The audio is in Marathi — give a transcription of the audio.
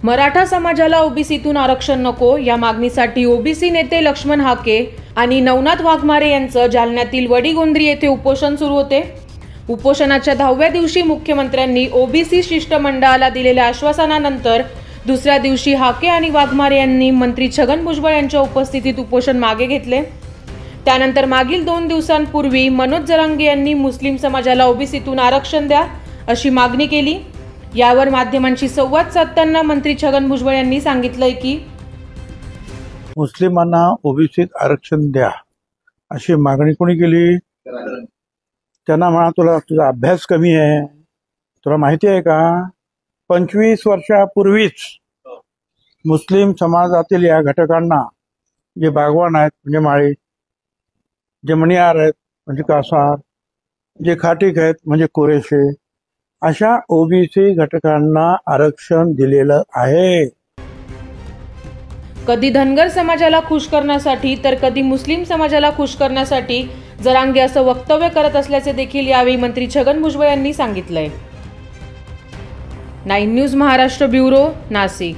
मराठा समाजाला ओबीसीतून आरक्षण नको या मागणीसाठी ओबीसी नेते लक्ष्मण हाके आणि नवनाथ वाघमारे यांचं जालन्यातील वडीगोंद्री येथे उपोषण सुरू होते। उपोषणाच्या 10व्या दिवशी मुख्यमंत्र्यांनी ओबीसी शिष्टमंडळाला दिलेल्या आश्वासनानंतर दुसऱ्या दिवशी हाके आणि वाघमारे यांनी मंत्री छगन भुजबळ यांच्या उपस्थितीत उपोषण मागे घेतले। त्यानंतर मागील 2 दिवसांपूर्वी मनोज जरांगे यांनी मुस्लिम समाजाला ओबीसीतून आरक्षण द्या अशी मागणी केली। यावर माध्यमांशी संवाद साधताना मंत्री छगन भुजबळ यांनी सांगितलंय की मुस्लिमांना ओबीसीत आरक्षण द्या अशी मागणी कोणी केली? त्यांना म्हणा तुझा अभ्यास कमी आहे, तुला माहिती आहे का 25 वर्षापूर्वीच मुस्लिम समाजातील या घटकांना जे बागवान आहेत म्हणजे माळी, जे मणियार आहेत म्हणजे कासार, जे खाटीक आहेत म्हणजे कुरेशे, अशा ओबीसी घटकांना आरक्षण दिलेलं आहे। कधी धनगर समाजाला खुश करण्यासाठी तर कधी मुस्लिम समाजाला खुश करण्यासाठी जरांगे असं वक्तव्य करत असल्याचे देखील यावेळी मंत्री छगन भुजबळ यांनी सांगितलंय। 9 न्यूज महाराष्ट्र ब्युरो, नाशिक।